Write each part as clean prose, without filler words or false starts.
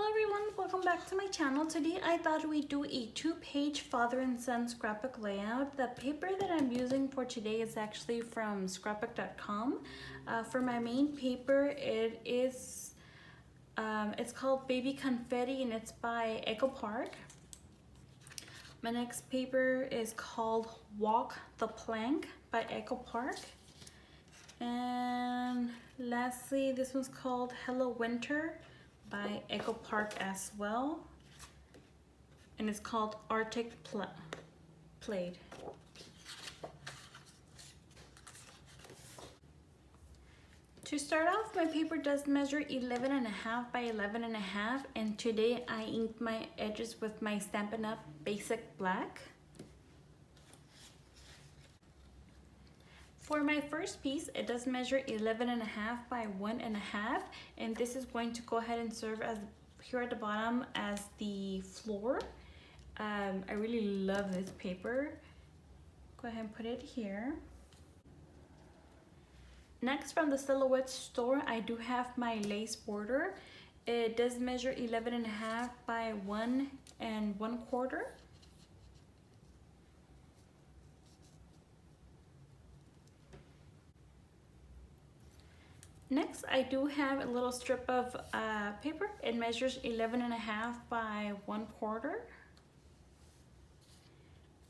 Hello everyone, welcome back to my channel. Today I thought we'd do a two-page father and son scrapbook layout. The paper that I'm using for today is actually from scrapbook.com. For my main paper, it's called Baby Confetti and it's by Echo Park. My next paper is called Walk the Plank by Echo Park. And lastly, this one's called Hello Winter by Echo Park as well, and it's called Arctic Plaid. To start off, my paper does measure 11.5 by 11.5, and today I inked my edges with my Stampin' Up! Basic Black. For my first piece, it does measure 11.5 by 1.5, and this is going to go ahead and serve as here at the bottom as the floor. I really love this paper. Go ahead and put it here. Next, from the Silhouette store, I do have my lace border. It does measure 11.5 by 1 1/4. Next, I do have a little strip of paper. It measures 11.5 by 1/4.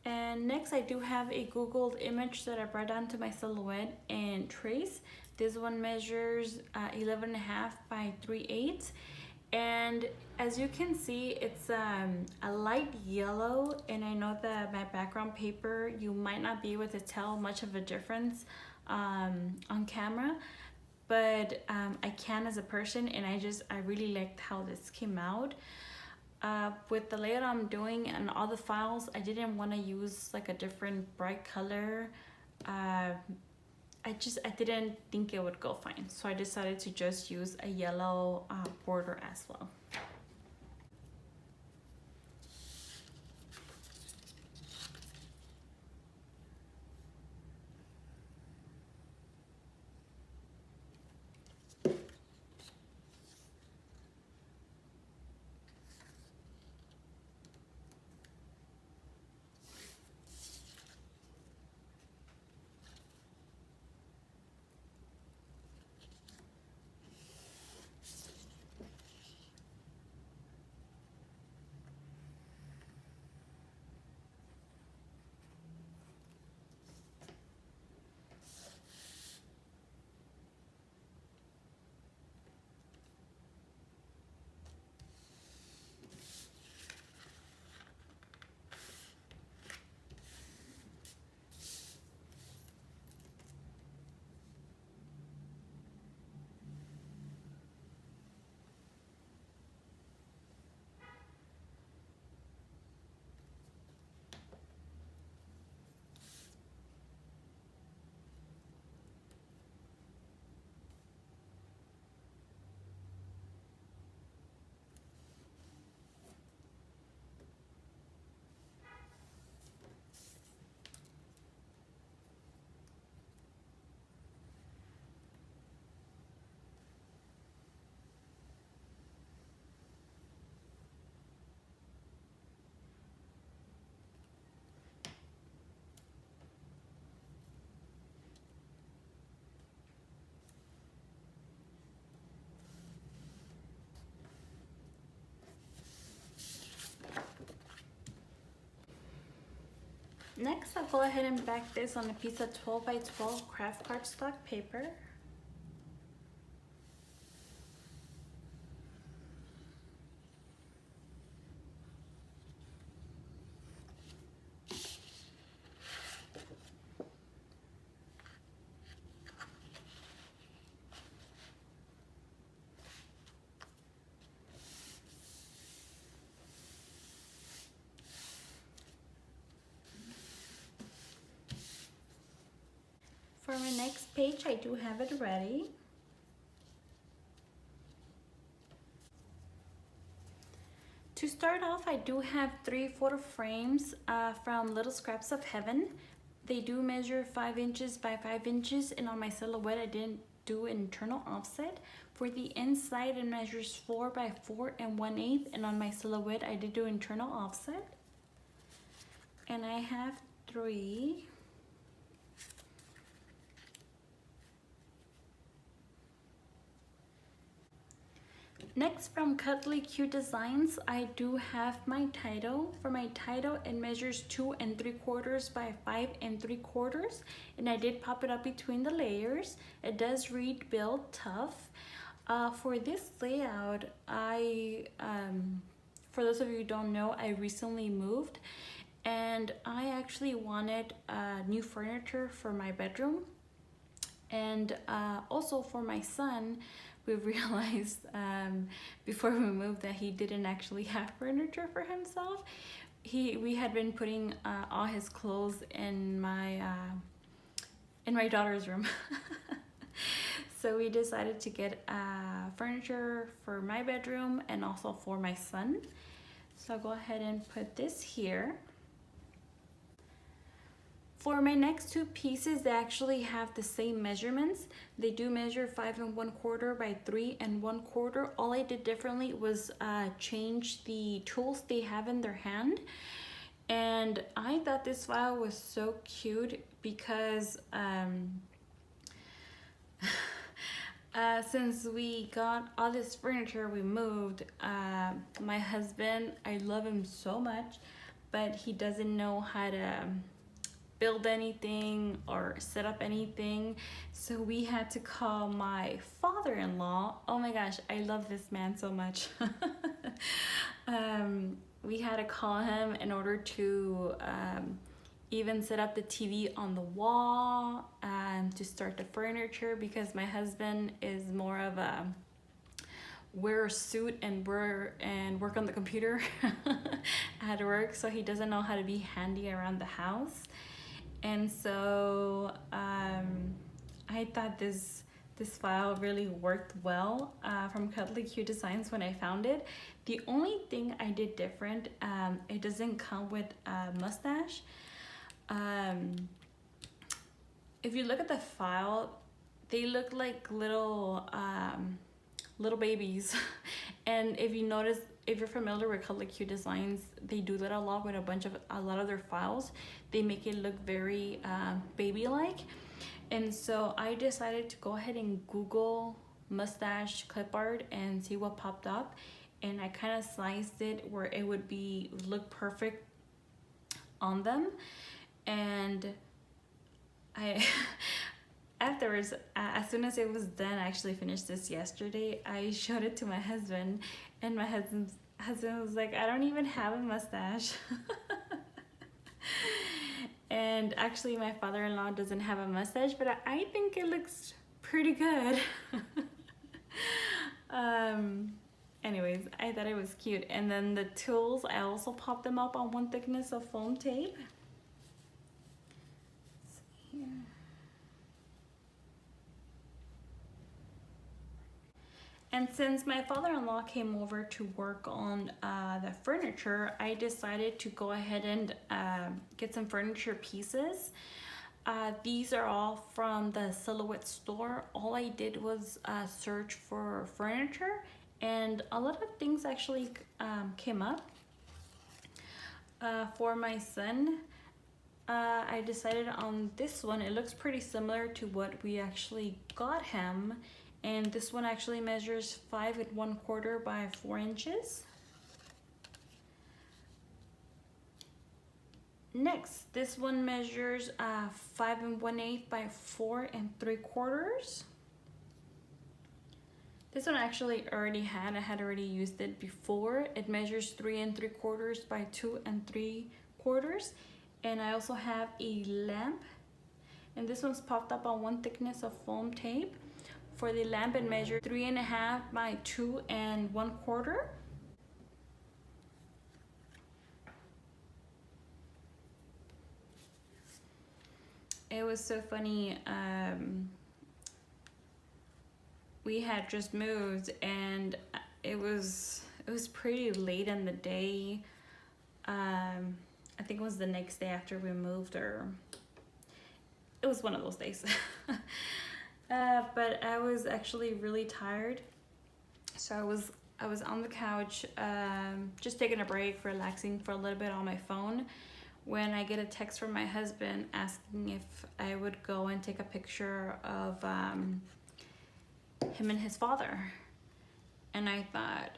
And next, I do have a Googled image that I brought onto my Silhouette and trace. This one measures 11.5 by 3/8. And as you can see, it's a light yellow, and I know that my background paper, you might not be able to tell much of a difference on camera. But I can as a person, and I really liked how this came out. With the layout I'm doing and all the files, I didn't want to use like a different bright color. I didn't think it would go fine, so I decided to just use a yellow border as well. Next, I'll go ahead and back this on a piece of 12 by 12 craft cardstock paper. For my next page, I do have it ready. To start off, I do have 3 photo frames from Little Scraps of Heaven. They do measure 5 inches by 5 inches, and on my Silhouette, I didn't do internal offset. For the inside, it measures 4 by 4 and 1/8, and on my silhouette, I did do internal offset. And I have 3. Next, from Cuddly Cute Designs, I do have my title. For my title, it measures 2 3/4 by 5 3/4, and I did pop it up between the layers. It does read Build Tough. For this layout, for those of you who don't know, I recently moved, and I actually wanted new furniture for my bedroom, and also for my son. We realized before we moved that he didn't actually have furniture for himself. We had been putting all his clothes in my daughter's room. So we decided to get furniture for my bedroom and also for my son. So I'll go ahead and put this here. For my next 2 pieces, they actually have the same measurements. They do measure 5 1/4 by 3 1/4. All I did differently was change the tools they have in their hand. And I thought this file was so cute because since we got all this furniture, we moved. My husband, I love him so much, but he doesn't know how to build anything or set up anything, so we had to call my father-in-law. Oh my gosh, I love this man so much. We had to call him in order to even set up the TV on the wall, to start the furniture, because my husband is more of a wear a suit and work on the computer at work, so he doesn't know how to be handy around the house. And so I thought this file really worked well from Cuddly Cute Designs when I found it. The only thing I did different, it doesn't come with a mustache. If you look at the file, they look like little babies. And if you notice, if you're familiar with Cuddly Cute Designs, they do that a lot with a lot of their files. They make it look very baby-like. And so I decided to go ahead and Google mustache clip art and see what popped up. And I kind of sliced it where it would look perfect on them. And I afterwards, as soon as it was done, I actually finished this yesterday, I showed it to my husband, and my husband was like, I don't even have a mustache. And actually my father-in-law doesn't have a mustache, but I think it looks pretty good. Anyways, I thought it was cute. And then the tools, I also popped them up on 1 thickness of foam tape. Here. And since my father-in-law came over to work on the furniture, I decided to go ahead and get some furniture pieces. These are all from the Silhouette store. All I did was search for furniture, and a lot of things actually came up. For my son, I decided on this one. It looks pretty similar to what we actually got him. And this one actually measures 5 1/4 by 4 inches. Next, this one measures 5 1/8 by 4 3/4. This one actually I had already used it before. It measures 3 3/4 by 2 3/4. And I also have a lamp. And this one's popped up on 1 thickness of foam tape. For the lamp, it measured 3 1/2 by 2 1/4. It was so funny. We had just moved, and it was pretty late in the day. I think it was the next day after we moved, or it was one of those days. But I was actually really tired, so I was on the couch, just taking a break, relaxing for a little bit on my phone, when I get a text from my husband asking if I would go and take a picture of him and his father. And I thought,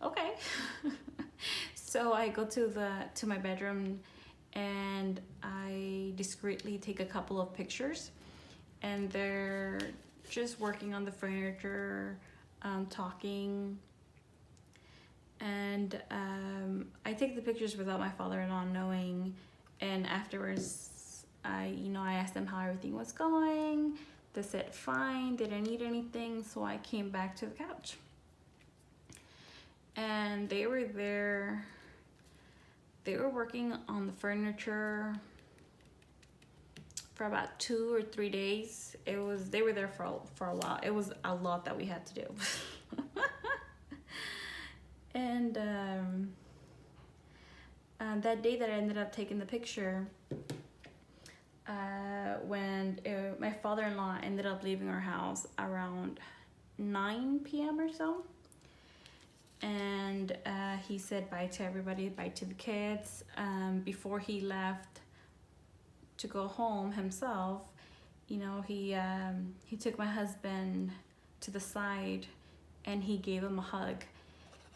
okay. So I go to my bedroom and I discreetly take a couple of pictures, and they're just working on the furniture, talking, and I take the pictures without my father-in-law knowing. And afterwards, I asked them how everything was going. They said fine, they didn't need anything, so I came back to the couch. And they were there. They were working on the furniture for about 2 or 3 days. They were there for a while. It was a lot that we had to do. And that day that I ended up taking the picture, when my father-in-law ended up leaving our house around 9 p.m. or so, and he said bye to everybody, bye to the kids. Before he left to go home himself, he took my husband to the side and he gave him a hug,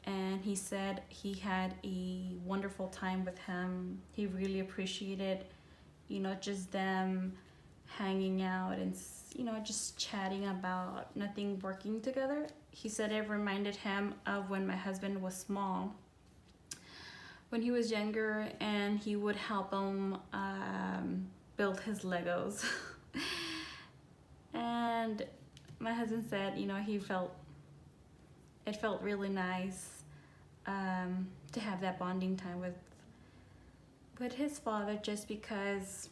and he said he had a wonderful time with him. He really appreciated, just them hanging out and, just chatting about nothing, working together. He said it reminded him of when my husband was small, when he was younger, and he would help him build his Legos. And my husband said, it felt really nice to have that bonding time with his father, just because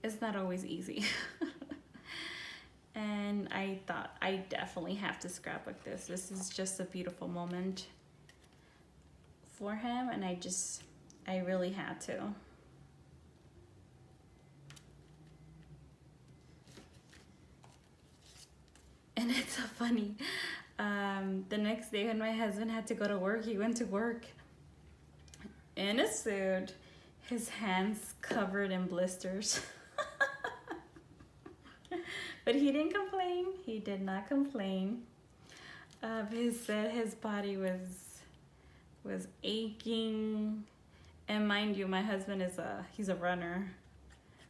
it's not always easy. And I thought, I definitely have to scrapbook this. This is just a beautiful moment for him, and I really had to. And it's so funny. The next day when my husband had to go to work, he went to work in a suit, his hands covered in blisters. But he didn't complain. He did not complain. He said his body was aching. And mind you, my husband he's a runner.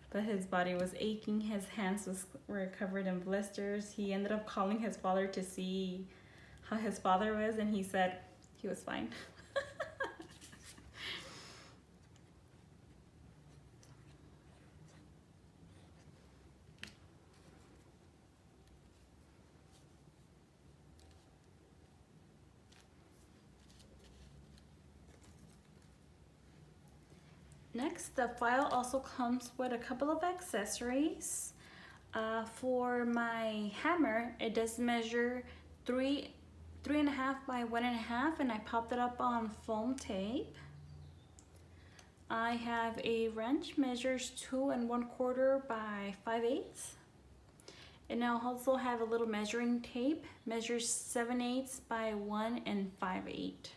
But his body was aching. His hands were covered in blisters. He ended up calling his father to see how his father was, and he said he was fine. Next, the file also comes with a couple of accessories. For my hammer, it does measure 3.5 by 1.5, and I popped it up on foam tape. I have a wrench, measures 2 1/4 by 5/8. And I also have a little measuring tape, measures 7/8 by 1 5/8.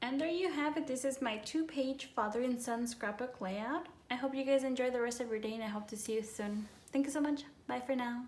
And there you have it. This is my 2-page father and son scrapbook layout. I hope you guys enjoy the rest of your day, and I hope to see you soon. Thank you so much. Bye for now.